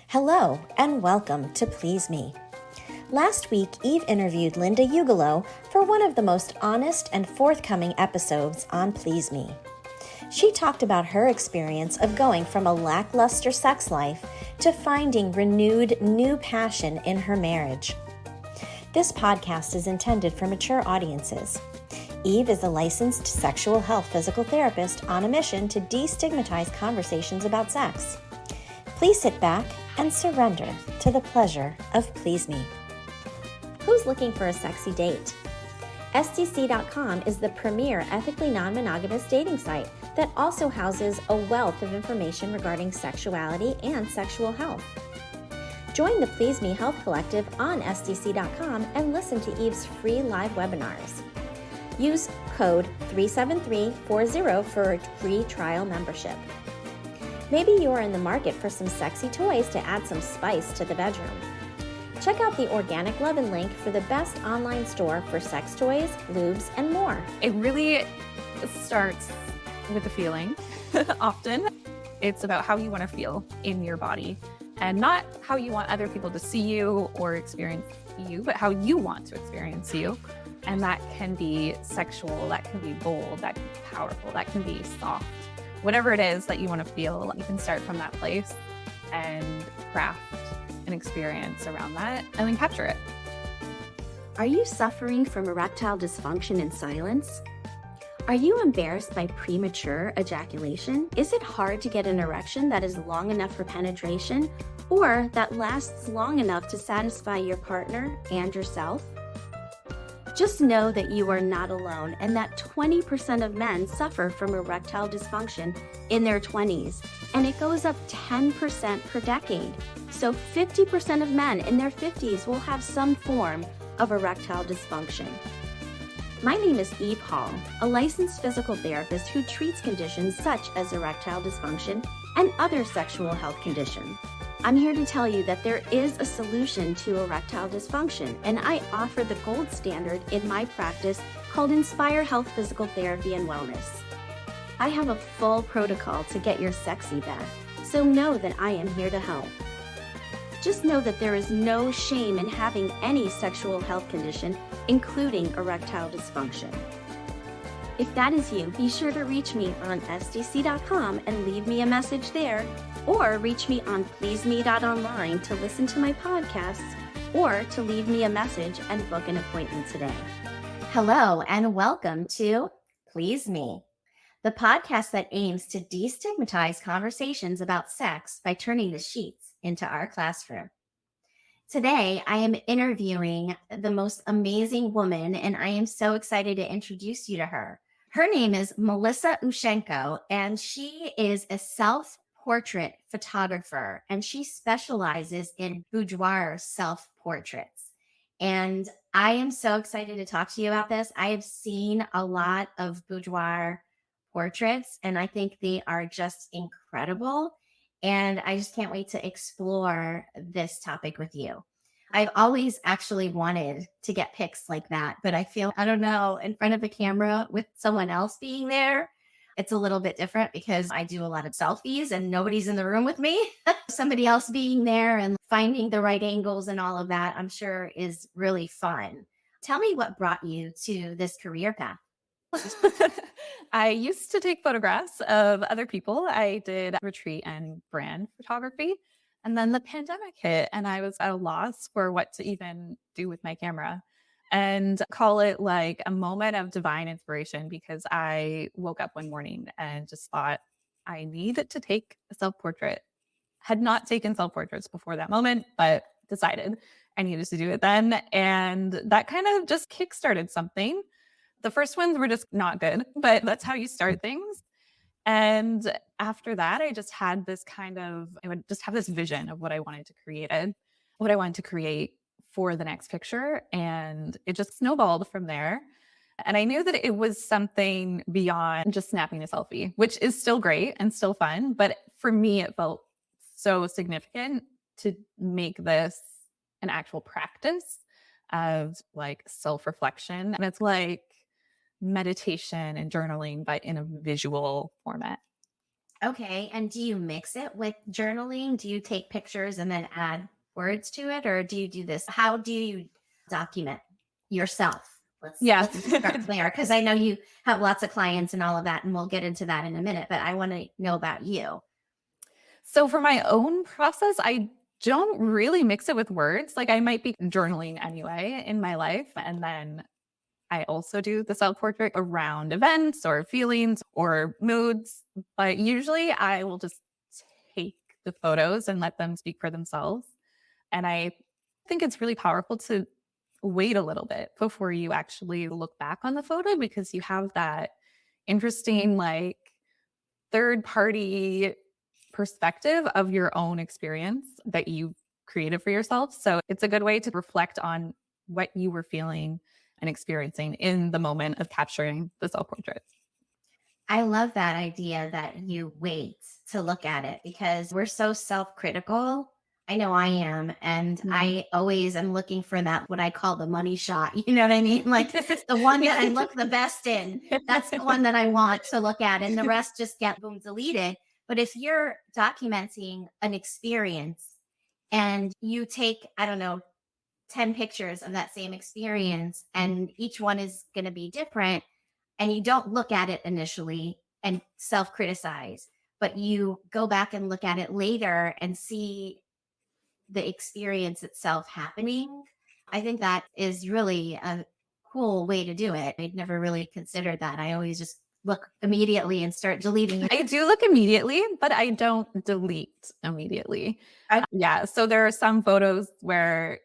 Hello, and welcome to Please Me. Last week, Eve interviewed Linda Ugolo for one of the most honest and forthcoming episodes on Please Me. She talked about her experience of going from a lackluster sex life to finding renewed new passion in her marriage. This podcast is intended for mature audiences. Eve is a licensed sexual health physical therapist on a mission to destigmatize conversations about sex. Please sit back and surrender to the pleasure of Please Me. Who's looking for a sexy date? SDC.com is the premier ethically non-monogamous dating site that also houses a wealth of information regarding sexuality and sexual health. Join the Please Me Health Collective on SDC.com and listen to Eve's free live webinars. Use code 37340 for a free trial membership. Maybe you're in the market for some sexy toys to add some spice to the bedroom. Check out the Organic Lovin' link for the best online store for sex toys, lubes, and more. It really starts with a feeling. Often it's about how you want to feel in your body and not how you want other people to see you or experience you, but how you want to experience you. And that can be sexual, that can be bold, that can be powerful, that can be soft. Whatever it is that you want to feel, you can start from that place and craft an experience around that and then capture it. Are you suffering from erectile dysfunction in silence? Are you embarrassed by premature ejaculation? Is it hard to get an erection that is long enough for penetration or that lasts long enough to satisfy your partner and yourself? Just know that you are not alone and that 20% of men suffer from erectile dysfunction in their 20s, and it goes up 10% per decade. So 50% of men in their 50s will have some form of erectile dysfunction. My name is Eve Hall, a licensed physical therapist who treats conditions such as erectile dysfunction and other sexual health conditions. I'm here to tell you that there is a solution to erectile dysfunction, and I offer the gold standard in my practice called Inspire Health Physical Therapy and Wellness. I have a full protocol to get your sexy back, so know that I am here to help. Just know that there is no shame in having any sexual health condition, including erectile dysfunction. If that is you, be sure to reach me on SDC.com and leave me a message there, or reach me on pleaseme.online to listen to my podcasts, or to leave me a message and book an appointment today. Hello, and welcome to Please Me, the podcast that aims to destigmatize conversations about sex by turning the sheets into our classroom. Today, I am interviewing the most amazing woman, and I am so excited to introduce you to her. Her name is Melissa Ushtchenko, and she is a self-portrait photographer, and she specializes in boudoir self-portraits. And I am so excited to talk to you about this. I have seen a lot of boudoir portraits, and I think they are just incredible. And I just can't wait to explore this topic with you. I've always actually wanted to get pics like that, but I feel, I don't know, in front of the camera with someone else being there, it's a little bit different because I do a lot of selfies and nobody's in the room with me. Somebody else being there and finding the right angles and all of that, I'm sure is really fun. Tell me what brought you to this career path. I used to take photographs of other people. I did retreat and brand photography. And then the pandemic hit and I was at a loss for what to even do with my camera, and call it like a moment of divine inspiration, because I woke up one morning and just thought I needed to take a self-portrait. Had not taken self-portraits before that moment, but decided I needed to do it then. And that kind of just kickstarted something. The first ones were just not good, but that's how you start things. And after that, I just had this I would just have this vision of what I wanted to create for the next picture. And it just snowballed from there. And I knew that it was something beyond just snapping a selfie, which is still great and still fun. But for me, it felt so significant to make this an actual practice of like self-reflection. And it's like meditation and journaling, but in a visual format. Okay. And do you mix it with journaling? Do you take pictures and then add words to it? Or do you do this? How do you document yourself? Yeah. Let's start there because I know you have lots of clients and all of that, and we'll get into that in a minute, but I want to know about you. So for my own process, I don't really mix it with words. Like I might be journaling anyway in my life. And then I also do the self portrait around events or feelings or moods. But usually I will just take the photos and let them speak for themselves. And I think it's really powerful to wait a little bit before you actually look back on the photo because you have that interesting, like, third party perspective of your own experience that you created for yourself. So it's a good way to reflect on what you were feeling and experiencing in the moment of capturing the self portrait. I love that idea that you wait to look at it because we're so self critical. I know I am. And I always am looking for that, what I call the money shot. You know what I mean? Like the one that I look the best in. That's the one that I want to look at. And the rest just get boom deleted. But if you're documenting an experience and you take, I don't know, 10 pictures of that same experience, and each one is going to be different, and you don't look at it initially and self criticize, but you go back and look at it later and see the experience itself happening. I think that is really a cool way to do it. I'd never really considered that. I always just look immediately and start deleting it. I do look immediately, but I don't delete immediately. Yeah. So there are some photos where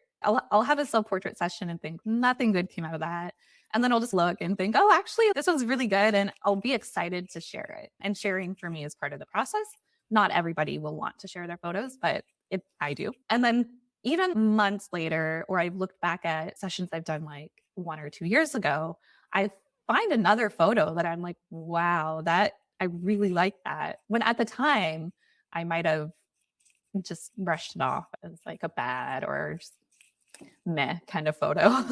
I'll have a self portrait session and think nothing good came out of that. And then I'll just look and think, oh, actually, this was really good. And I'll be excited to share it. And sharing for me is part of the process. Not everybody will want to share their photos, but I do. And then even months later, or I've looked back at sessions I've done like 1 or 2 years ago, I find another photo that I'm like, wow, that I really like that. When at the time, I might have just brushed it off as like a bad or just meh kind of photo.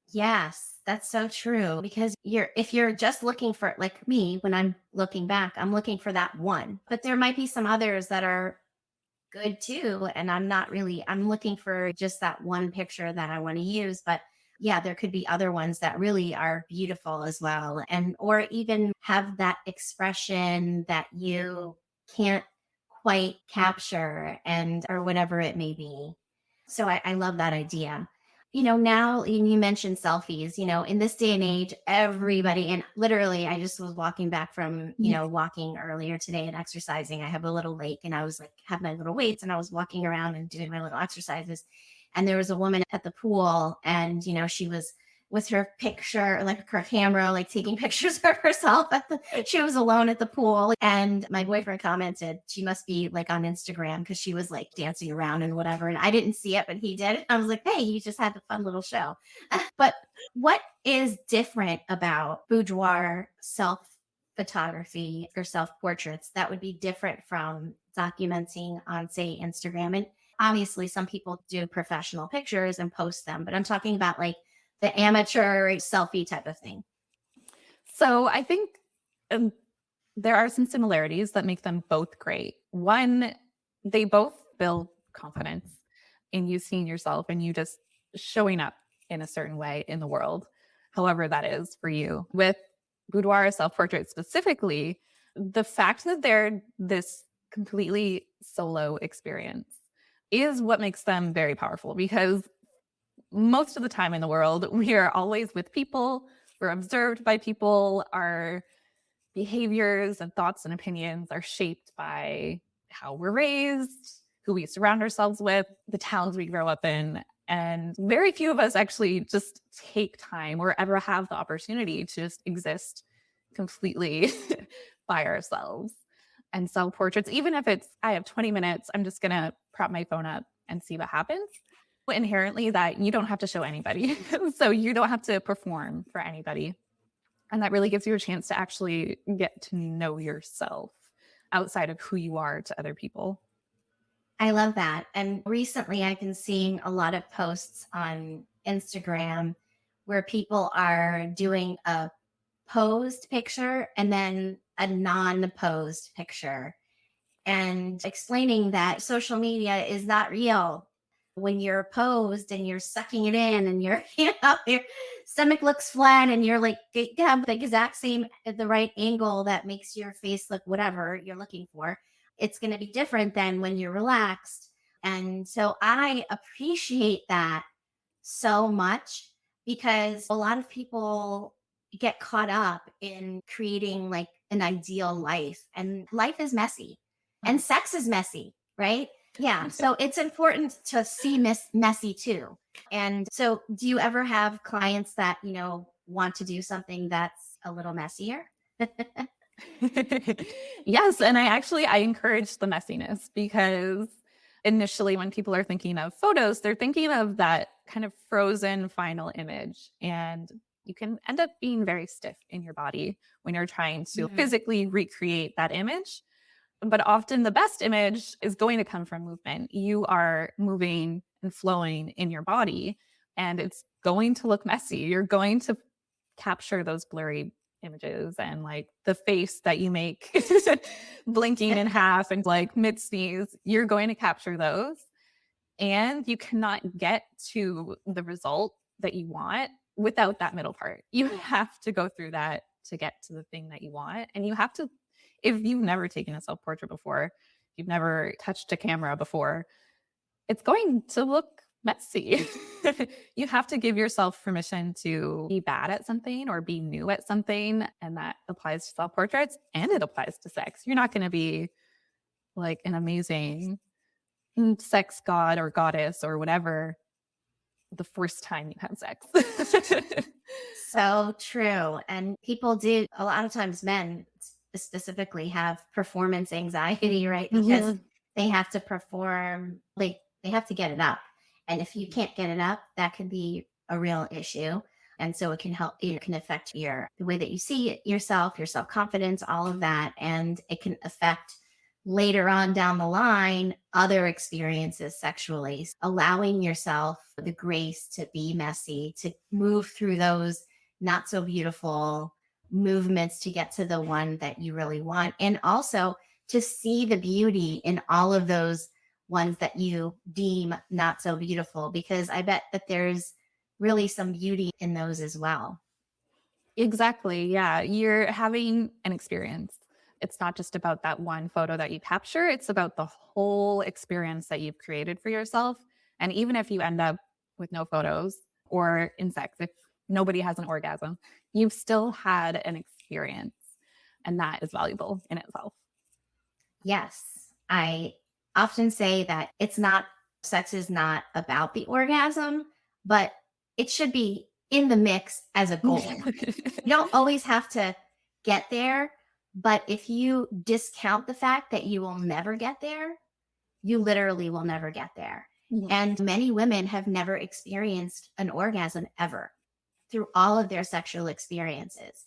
Yes, that's so true because if you're just looking for, like me, when I'm looking back, I'm looking for that one. But there might be some others that are good too, and I'm looking for just that one picture that I want to use, but yeah, there could be other ones that really are beautiful as well, and or even have that expression that you can't quite capture, and or whatever it may be. So I love that idea. Now you mentioned selfies, in this day and age, everybody, and literally, I just was walking back from, walking earlier today and exercising. I have a little lake and I was like, have my little weights and I was walking around and doing my little exercises. And there was a woman at the pool and, she was with her picture, like her camera, like taking pictures of herself she was alone at the pool. And my boyfriend commented she must be like on Instagram because she was like dancing around and whatever. And I didn't see it, but he did. I was like, hey, you just had a fun little show. But what is different about boudoir self photography or self portraits that would be different from documenting on, say, Instagram? And obviously, some people do professional pictures and post them, but I'm talking about like the amateur selfie type of thing. So I think um, there are some similarities that make them both great. One, they both build confidence in you seeing yourself and you just showing up in a certain way in the world, however that is for you. With boudoir self portrait specifically, the fact that they're this completely solo experience is what makes them very powerful because most of the time in the world, we are always with people, we're observed by people, our behaviors and thoughts and opinions are shaped by how we're raised, who we surround ourselves with, the towns we grow up in. And very few of us actually just take time or ever have the opportunity to just exist completely by ourselves. And self portraits, even if it's, I have 20 minutes, I'm just going to prop my phone up and see what happens. Inherently, that you don't have to show anybody. So you don't have to perform for anybody. And that really gives you a chance to actually get to know yourself outside of who you are to other people. I love that. And recently I've been seeing a lot of posts on Instagram where people are doing a posed picture and then a non posed picture. and explaining that social media is not real. When you're posed and you're sucking it in and you're, your stomach looks flat and you're like, you have the exact same, at the right angle that makes your face look whatever you're looking for. It's going to be different than when you're relaxed. And so I appreciate that so much because a lot of people get caught up in creating like an ideal life, and life is messy and sex is messy, right? Yeah. So it's important to see messy too. And so do you ever have clients that, want to do something that's a little messier? Yes, and I encourage the messiness because initially when people are thinking of photos, they're thinking of that kind of frozen final image, and you can end up being very stiff in your body when you're trying to physically recreate that image. But often the best image is going to come from movement. You are moving and flowing in your body, and it's going to look messy. You're going to capture those blurry images and like the face that you make blinking in half and like mid sneeze. You're going to capture those, and you cannot get to the result that you want without that middle part. You have to go through that to get to the thing that you want. And you have to, if you've never taken a self portrait before, you've never touched a camera before, it's going to look messy. You have to give yourself permission to be bad at something or be new at something. And that applies to self portraits and it applies to sex. You're not going to be like an amazing sex god or goddess or whatever the first time you have sex. So true. And people do, a lot of times men specifically have performance anxiety, right? Because they have to perform, they have to get it up. And if you can't get it up, that can be a real issue. And so it can help, it can affect the way that you see yourself, your self-confidence, all of that. And it can affect later on down the line other experiences sexually. Allowing yourself the grace to be messy, to move through those not so beautiful movements to get to the one that you really want, and also to see the beauty in all of those ones that you deem not so beautiful, because I bet that there's really some beauty in those as well. Exactly. Yeah. You're having an experience. It's not just about that one photo that you capture, it's about the whole experience that you've created for yourself. And even if you end up with no photos or in sex, if nobody has an orgasm, you've still had an experience. And that is valuable in itself. Yes. I often say that sex is not about the orgasm, but it should be in the mix as a goal. You don't always have to get there, but if you discount the fact that you will never get there, you literally will never get there. And many women have never experienced an orgasm ever through all of their sexual experiences.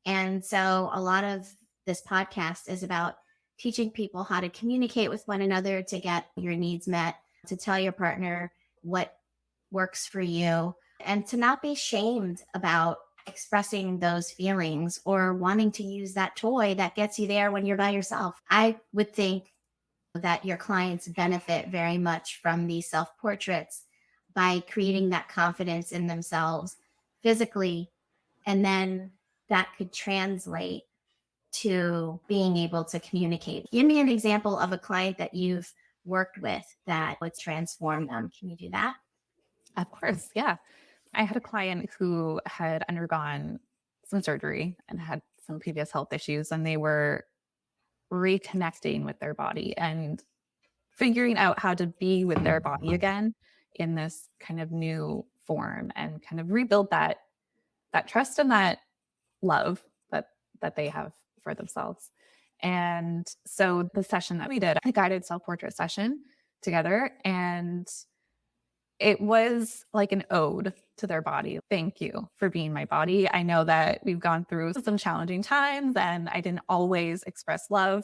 And so a lot of this podcast is about teaching people how to communicate with one another to get your needs met, to tell your partner what works for you, and to not be shamed about expressing those feelings or wanting to use that toy that gets you there when you're by yourself. I would think that your clients benefit very much from these self portraits by creating that confidence in themselves physically, and then that could translate to being able to communicate. Give me an example of a client that you've worked with that would transform them. Can you do that? Of course. Yeah. I had a client who had undergone some surgery and had some previous health issues, and they were reconnecting with their body and figuring out how to be with their body again in this kind of new form and kind of rebuild that trust and that love that they have for themselves. And so the session that we did, a guided self-portrait session together, and it was like an ode to their body. Thank you for being my body. I know that we've gone through some challenging times and I didn't always express love,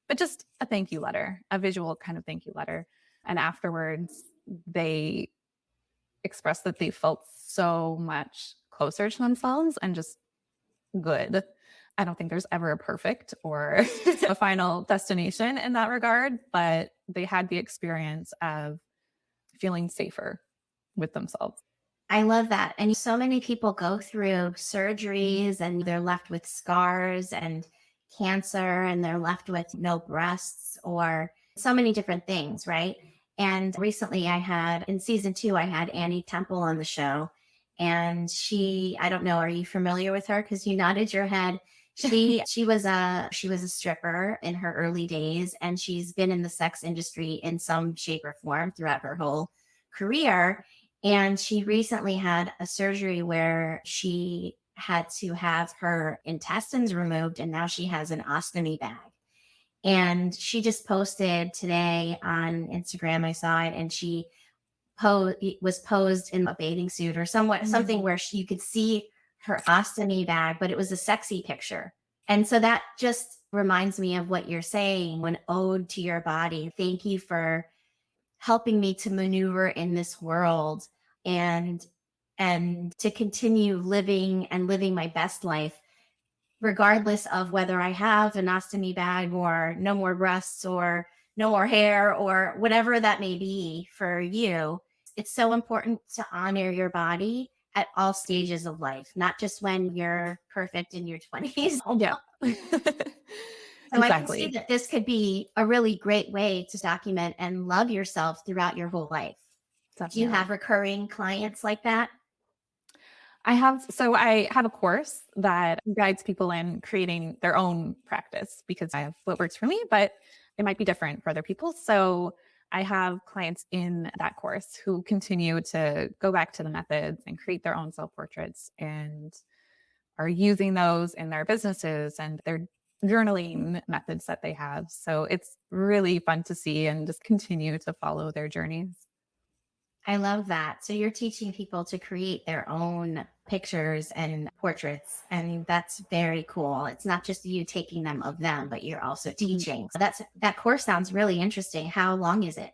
but just a thank you letter, a visual kind of thank you letter. And afterwards, they expressed that they felt so much closer to themselves and just good. I don't think there's ever a perfect or a final destination in that regard, but they had the experience of feeling safer with themselves. I love that. And so many people go through surgeries and they're left with scars and cancer and they're left with no breasts or so many different things, right? And recently in season 2, I had Annie Temple on the show. And I don't know, are you familiar with her? Because you nodded your head. She was a stripper in her early days, and she's been in the sex industry in some shape or form throughout her whole career. And she recently had a surgery where she had to have her intestines removed, and now she has an ostomy bag. And she just posted today on Instagram, I saw it, and she was posed in a bathing suit or something where you could see her ostomy bag, but it was a sexy picture. And so that just reminds me of what you're saying, an ode to your body. Thank you for helping me to maneuver in this world and to continue living my best life, regardless of whether I have an ostomy bag or no more breasts or no more hair or whatever that may be for you. It's so important to honor your body at all stages of life, not just when you're perfect in your 20s. Yeah. So I can see Exactly. that this could be a really great way to document and love yourself throughout your whole life. Do you Definitely. have recurring clients like that? I have a course that guides people in creating their own practice because I have what works for me, but it might be different for other people. So I have clients in that course who continue to go back to the methods and create their own self portraits and are using those in their businesses and their journaling methods that they have. So it's really fun to see and just continue to follow their journeys. I love that. So you're teaching people to create their own pictures and portraits, and that's very cool. It's not just you taking them of them, but you're also Mhm. teaching. So that course sounds really interesting. How long is it?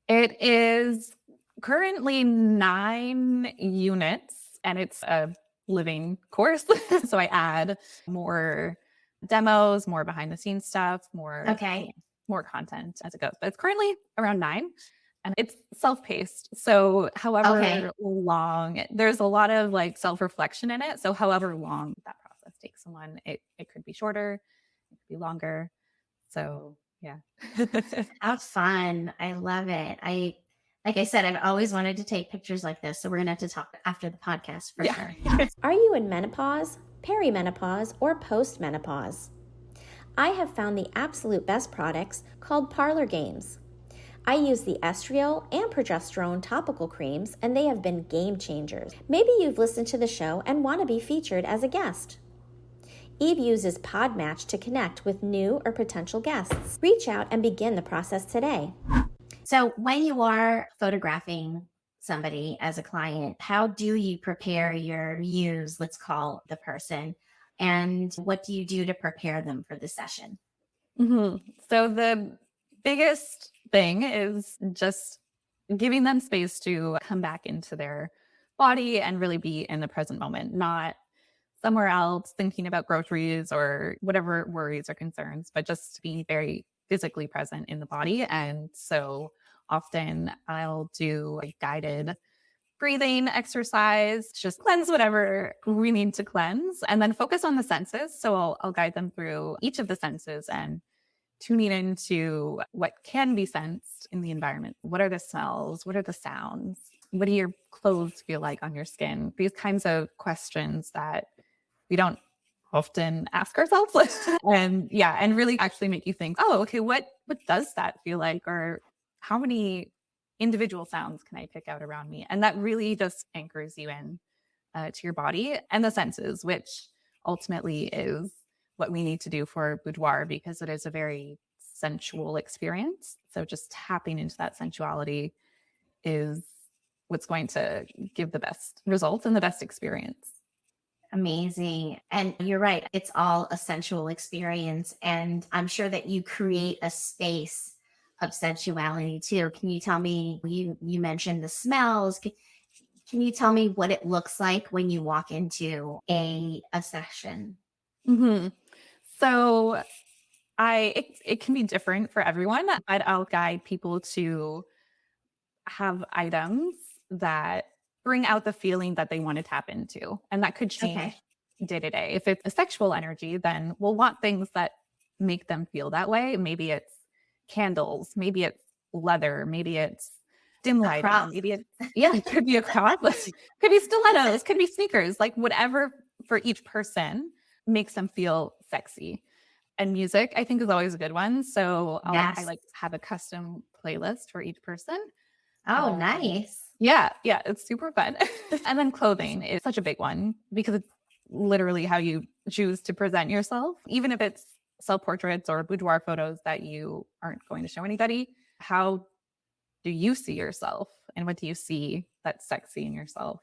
It is currently 9 units and it's a living course. So I add more demos, more behind the scenes stuff, Okay. more content as it goes. But it's currently around 9 and it's self-paced. So Okay. however long, there's a lot of like self-reflection in it. So however long that process takes someone, it could be shorter, it could be longer. So yeah. How fun. I love it. Like I said, I've always wanted to take pictures like this. So we're going to have to talk after the podcast for Yeah. sure. Are you in menopause, perimenopause, or postmenopause? I have found the absolute best products called Parlor Games. I use the estriol and progesterone topical creams, and they have been game changers. Maybe you've listened to the show and want to be featured as a guest. Eve uses Podmatch to connect with new or potential guests. Reach out and begin the process today. So when you are photographing somebody as a client, how do you prepare your muse, let's call the person, and what do you do to prepare them for the session? So the biggest thing is just giving them space to come back into their body and really be in the present moment, not somewhere else thinking about groceries or whatever worries or concerns, but just being very physically present in the body. And so often I'll do a guided breathing exercise, just cleanse whatever we need to cleanse, and then focus on the senses. So I'll guide them through each of the senses and tuning into what can be sensed in the environment. What are the smells? What are the sounds? What do your clothes feel like on your skin? These kinds of questions that we don't often ask ourselves. And really actually make you think, oh, okay, what does that feel like? Or how many individual sounds can I pick out around me? And that really just anchors you in to your body and the senses, which ultimately is what we need to do for boudoir because it is a very sensual experience. So just tapping into that sensuality is what's going to give the best results and the best experience. Amazing. And you're right. It's all a sensual experience. And I'm sure that you create a space of sensuality too. Can you tell me, you mentioned the smells. Can you tell me what it looks like when you walk into a session? Hmm. So it can be different for everyone, but I'll guide people to have items that bring out the feeling that they want to tap into. And that could Okay. change day to day. If it's a sexual energy, then we'll want things that make them feel that way. Maybe it's candles, maybe it's leather, maybe it's dim A lighting, cross. maybe it's, yeah, it could be a crop, could be stilettos, could be sneakers, like whatever for each person makes them feel sexy. And music, I think, is always a good one. So I Yes. like have a custom playlist for each person. Oh, Um, nice. yeah, yeah, it's super fun. And then clothing is such a big one because it's literally how you choose to present yourself, even if it's self portraits or boudoir photos that you aren't going to show anybody. How do you see yourself? And what do you see that's sexy in yourself?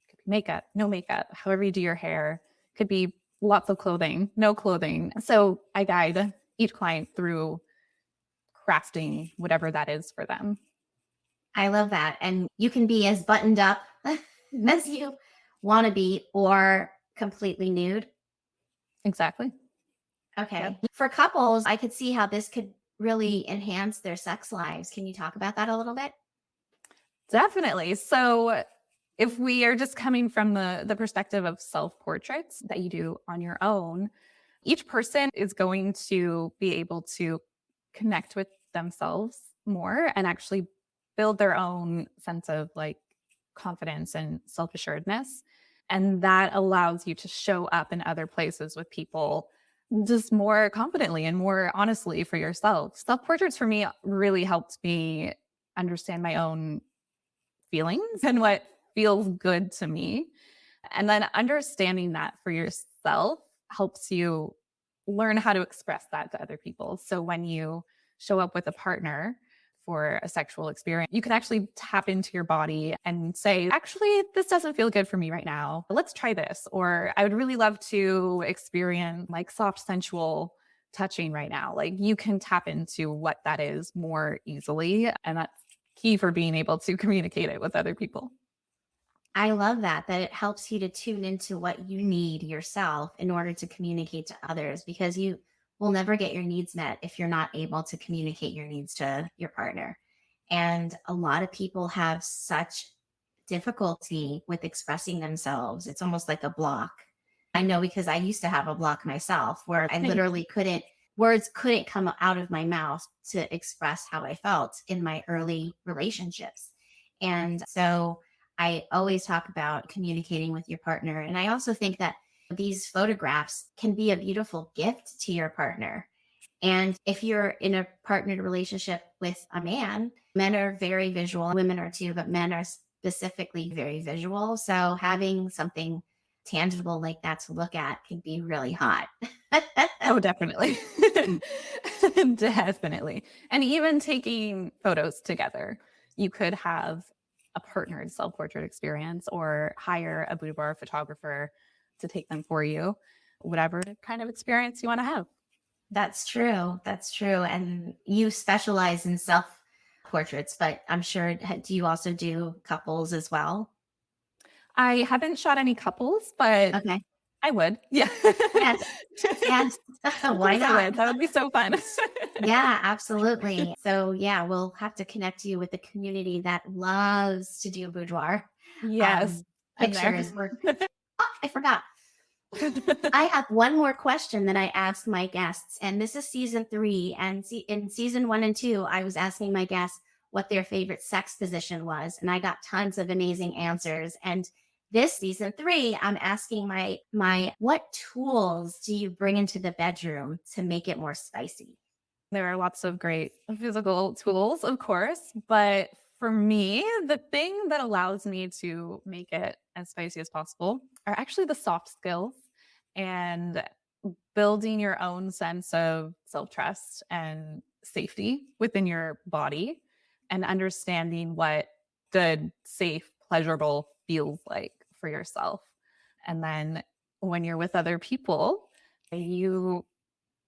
Could be makeup, no makeup, however you do your hair, could be lots of clothing, no clothing. So I guide each client through crafting whatever that is for them. I love that. And you can be as buttoned up as you want to be or completely nude. Exactly. Yep. Okay. For couples, I could see how this could really enhance their sex lives. Can you talk about that a little bit? Definitely. So if we are just coming from the perspective of self-portraits that you do on your own, each person is going to be able to connect with themselves more and actually build their own sense of like confidence and self-assuredness. And that allows you to show up in other places with people just more confidently and more honestly for yourself. Self-portraits for me really helped me understand my own feelings and what feels good to me. And then understanding that for yourself helps you learn how to express that to other people. So when you show up with a partner for a sexual experience, you can actually tap into your body and say, actually, this doesn't feel good for me right now. Let's try this. Or I would really love to experience like soft, sensual touching right now. Like you can tap into what that is more easily. And that's key for being able to communicate it with other people. I love that it helps you to tune into what you need yourself in order to communicate to others because you will never get your needs met if you're not able to communicate your needs to your partner. And a lot of people have such difficulty with expressing themselves. It's almost like a block. I know because I used to have a block myself where I literally couldn't, words couldn't come out of my mouth to express how I felt in my early relationships. And so I always talk about communicating with your partner. And I also think that these photographs can be a beautiful gift to your partner. And if you're in a partnered relationship with a man, men are very visual, women are too, but men are specifically very visual. So having something tangible like that to look at can be really hot. Oh, definitely. Definitely. And even taking photos together, you could have a partnered self portrait experience or hire a boudoir photographer to take them for you, whatever kind of experience you want to have. That's true. That's true. And you specialize in self portraits, but I'm sure, do you also do couples as well? I haven't shot any couples, but Okay. I would. Yeah. Yes. Yes. Of Why course I not? would. That would be so fun. Yeah, absolutely. So, yeah, we'll have to connect you with the community that loves to do boudoir Yes. I'm there. pictures. Oh, I forgot. I have one more question that I asked my guests, and this is season three. And in season one and two, I was asking my guests what their favorite sex position was, and I got tons of amazing answers. And this season three, I'm asking my what tools do you bring into the bedroom to make it more spicy? There are lots of great physical tools, of course, but for me, the thing that allows me to make it as spicy as possible are actually the soft skills and building your own sense of self trust and safety within your body and understanding what good, safe, pleasurable feels like for yourself. And then when you're with other people, you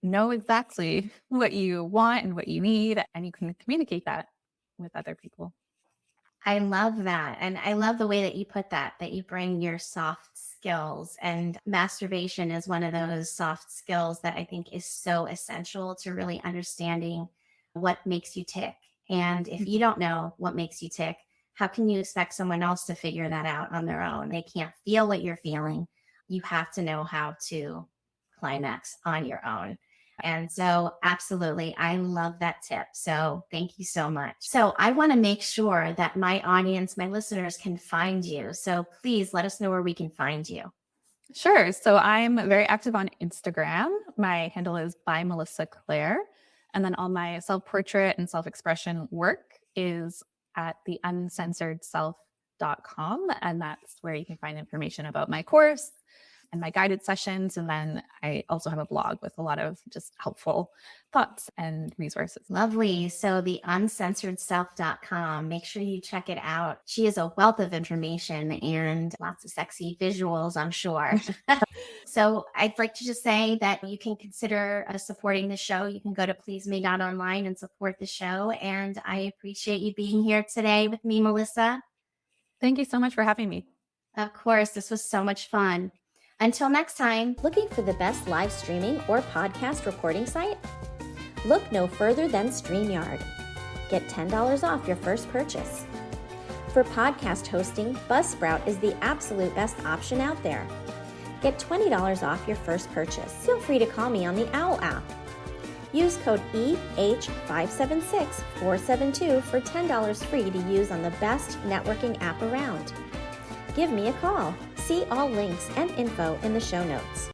know exactly what you want and what you need, and you can communicate that with other people. I love that. And I love the way that you put that you bring your soft skills, and masturbation is one of those soft skills that I think is so essential to really understanding what makes you tick. And if you don't know what makes you tick, how can you expect someone else to figure that out on their own? They can't feel what you're feeling. You have to know how to climax on your own. And so, absolutely, I love that tip. So, thank you so much. So, I want to make sure that my audience, my listeners can find you. So, please let us know where we can find you. Sure. So I'm very active on Instagram. My handle is by Melissa Claire. And then all my self-portrait and self-expression work is at the uncensoredself.com. And that's where you can find information about my course and my guided sessions. And then I also have a blog with a lot of just helpful thoughts and resources. Lovely. So the uncensoredself.com, make sure you check it out. She is a wealth of information and lots of sexy visuals, I'm sure. So I'd like to just say that you can consider supporting the show. You can go to pleaseme.online and support the show. And I appreciate you being here today with me, Melissa. Thank you so much for having me. Of course, this was so much fun. Until next time, looking for the best live streaming or podcast recording site? Look no further than StreamYard. Get $10 off your first purchase. For podcast hosting, Buzzsprout is the absolute best option out there. Get $20 off your first purchase. Feel free to call me on the OWL app. Use code EH576472 for $10 free to use on the best networking app around. Give me a call. See all links and info in the show notes.